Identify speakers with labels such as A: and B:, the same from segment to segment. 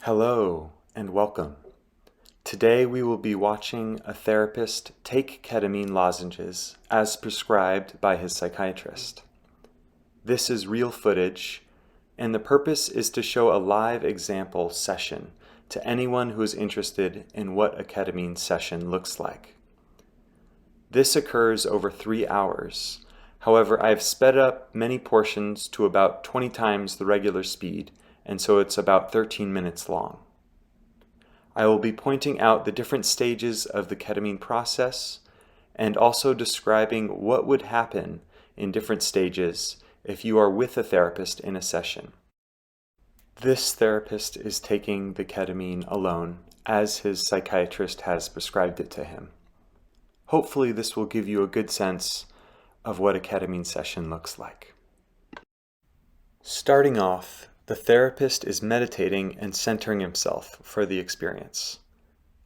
A: Hello and welcome. Today we will be watching a therapist take ketamine lozenges as prescribed by his psychiatrist. This is real footage, and the purpose is to show a live example session to anyone who is interested in what a ketamine session looks like. This occurs over 3 hours. However, I have sped up many portions to about 20 times the regular speed, and so it's about 13 minutes long. I will be pointing out the different stages of the ketamine process and also describing what would happen in different stages if you are with a therapist in a session. This therapist is taking the ketamine alone, as his psychiatrist has prescribed it to him. Hopefully this will give you a good sense of what a ketamine session looks like. Starting off, the therapist is meditating and centering himself for the experience.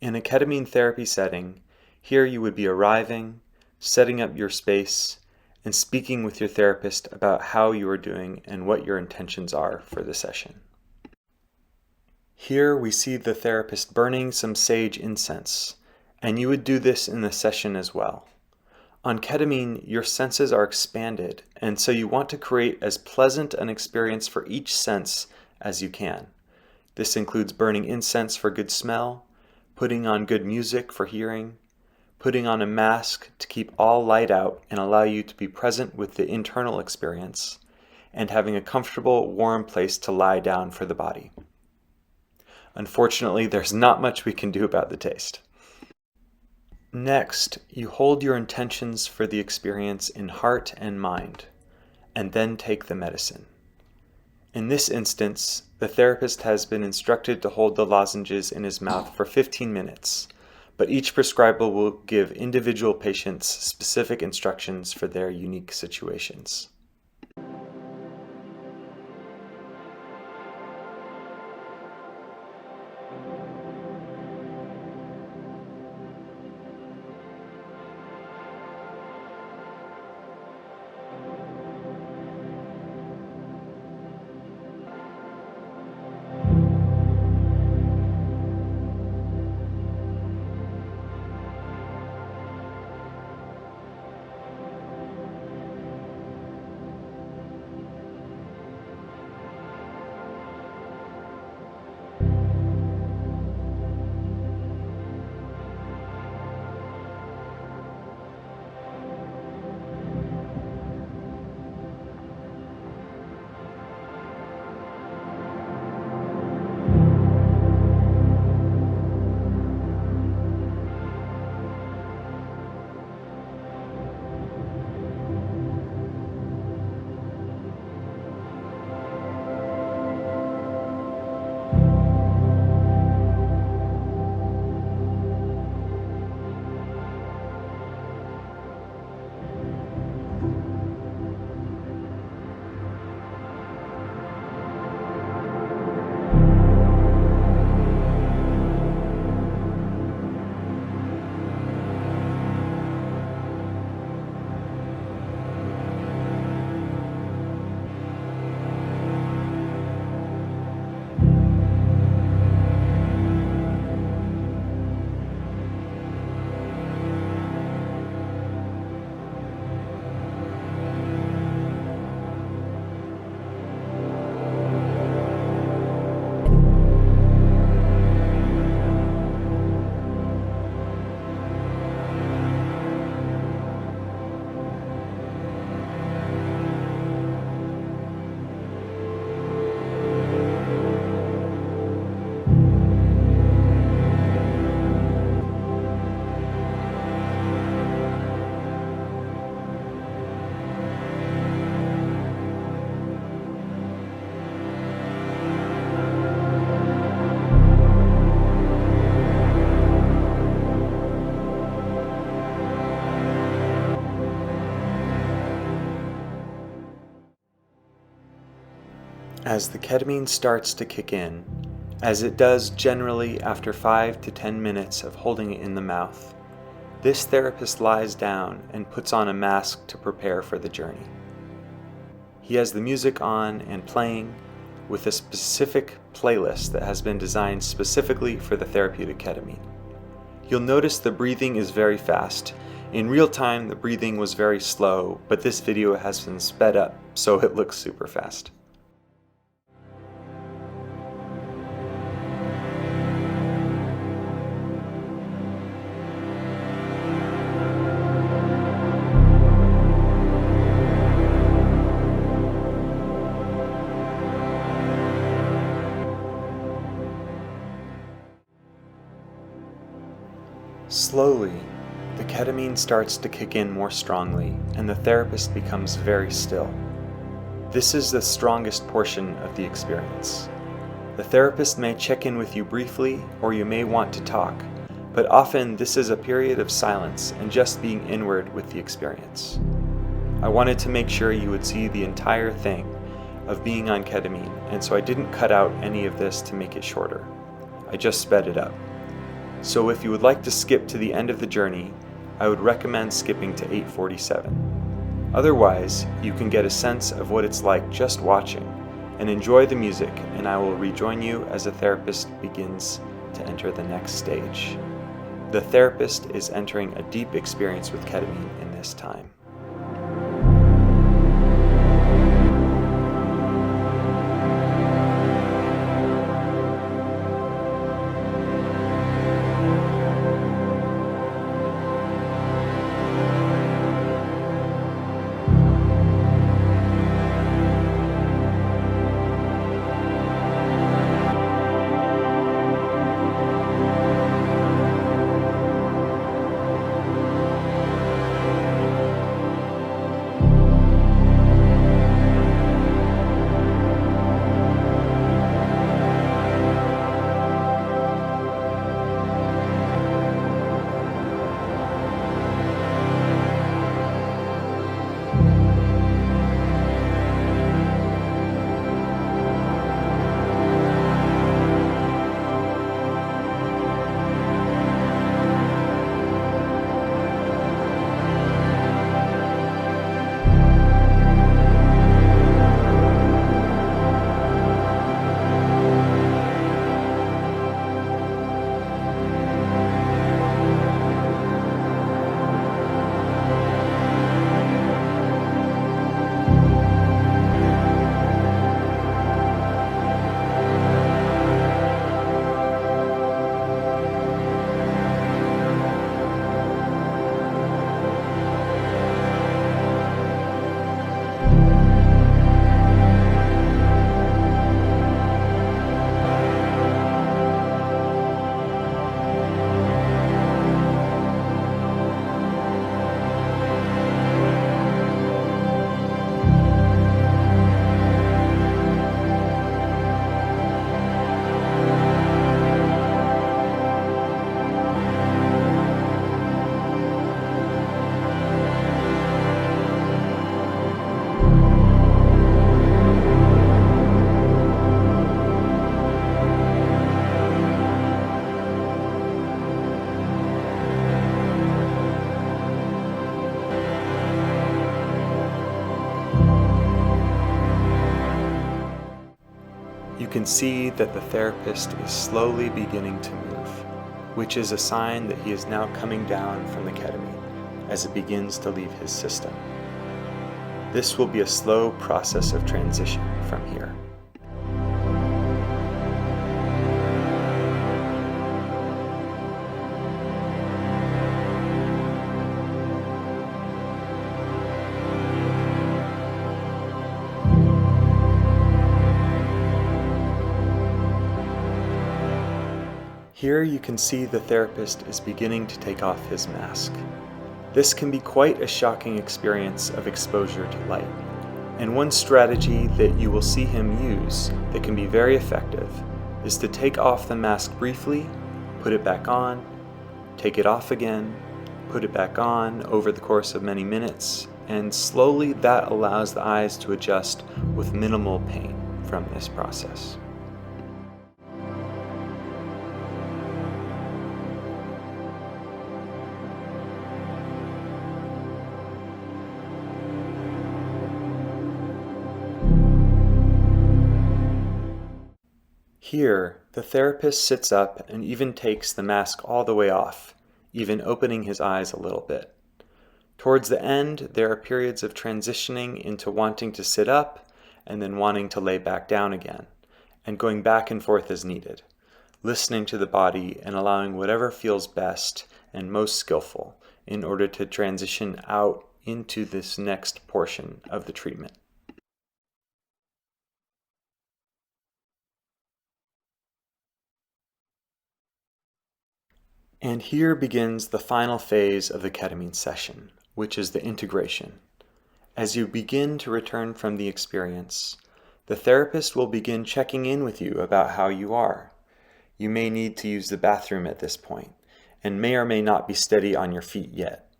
A: In a ketamine therapy setting, here you would be arriving, setting up your space, and speaking with your therapist about how you are doing and what your intentions are for the session. Here we see the therapist burning some sage incense, and you would do this in the session as well. On ketamine, your senses are expanded, and so you want to create as pleasant an experience for each sense as you can. This includes burning incense for good smell, putting on good music for hearing, putting on a mask to keep all light out and allow you to be present with the internal experience, and having a comfortable, warm place to lie down for the body. Unfortunately, there's not much we can do about the taste. Next, you hold your intentions for the experience in heart and mind, and then take the medicine. In this instance, the therapist has been instructed to hold the lozenges in his mouth for 15 minutes, but each prescriber will give individual patients specific instructions for their unique situations. As the ketamine starts to kick in, as it does generally after 5 to 10 minutes of holding it in the mouth, this therapist lies down and puts on a mask to prepare for the journey. He has the music on and playing, with a specific playlist that has been designed specifically for the therapeutic ketamine. You'll notice the breathing is very fast. In real time, the breathing was very slow, but this video has been sped up, so it looks super fast. Slowly, the ketamine starts to kick in more strongly, and the therapist becomes very still. This is the strongest portion of the experience. The therapist may check in with you briefly, or you may want to talk, but often this is a period of silence and just being inward with the experience. I wanted to make sure you would see the entire thing of being on ketamine, and so I didn't cut out any of this to make it shorter. I just sped it up. So if you would like to skip to the end of the journey, I would recommend skipping to 8:47. Otherwise, you can get a sense of what it's like just watching and enjoy the music, and I will rejoin you as the therapist begins to enter the next stage. The therapist is entering a deep experience with ketamine in this time. You can see that the therapist is slowly beginning to move, which is a sign that he is now coming down from the ketamine as it begins to leave his system. This will be a slow process of transition from here. Here you can see the therapist is beginning to take off his mask. This can be quite a shocking experience of exposure to light, and one strategy that you will see him use that can be very effective is to take off the mask briefly, put it back on, take it off again, put it back on over the course of many minutes, and slowly that allows the eyes to adjust with minimal pain from this process. Here, the therapist sits up and even takes the mask all the way off, even opening his eyes a little bit. Towards the end, there are periods of transitioning into wanting to sit up and then wanting to lay back down again, and going back and forth as needed, listening to the body and allowing whatever feels best and most skillful in order to transition out into this next portion of the treatment. And here begins the final phase of the ketamine session, which is the integration. As you begin to return from the experience, the therapist will begin checking in with you about how you are. You may need to use the bathroom at this point, and may or may not be steady on your feet yet.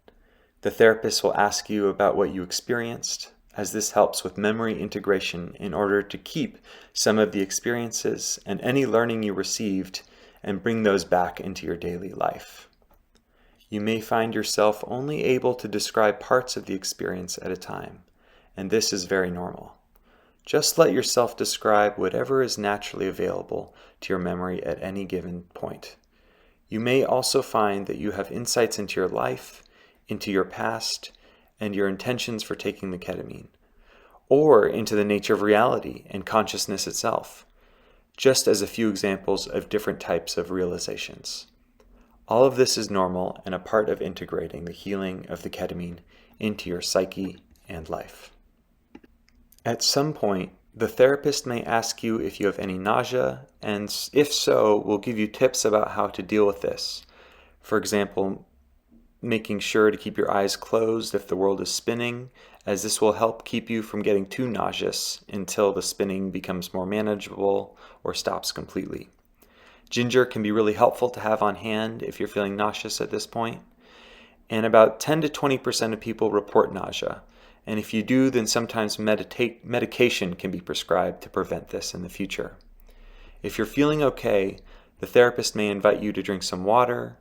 A: The therapist will ask you about what you experienced, as this helps with memory integration in order to keep some of the experiences and any learning you received and bring those back into your daily life. You may find yourself only able to describe parts of the experience at a time, and this is very normal. Just let yourself describe whatever is naturally available to your memory at any given point. You may also find that you have insights into your life, into your past, and your intentions for taking the ketamine, or into the nature of reality and consciousness itself, just as a few examples of different types of realizations. All of this is normal and a part of integrating the healing of the ketamine into your psyche and life. At some point, the therapist may ask you if you have any nausea, and if so, will give you tips about how to deal with this. For example, making sure to keep your eyes closed if the world is spinning, as this will help keep you from getting too nauseous until the spinning becomes more manageable or stops completely. Ginger can be really helpful to have on hand if you're feeling nauseous at this point. And about 10 to 20% of people report nausea. And if you do, then sometimes medication can be prescribed to prevent this in the future. If you're feeling okay, the therapist may invite you to drink some water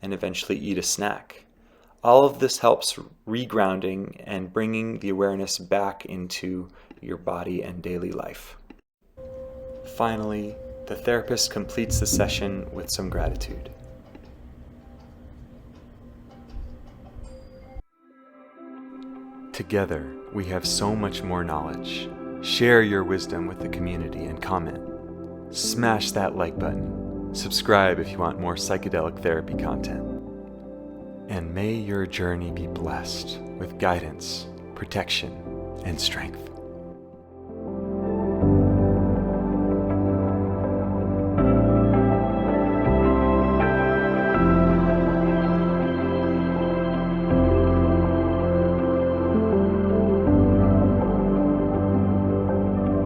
A: and eventually eat a snack. All of this helps regrounding and bringing the awareness back into your body and daily life. Finally, the therapist completes the session with some gratitude. Together, we have so much more knowledge. Share your wisdom with the community and comment. Smash that like button. Subscribe if you want more psychedelic therapy content. And may your journey be blessed with guidance, protection, and strength.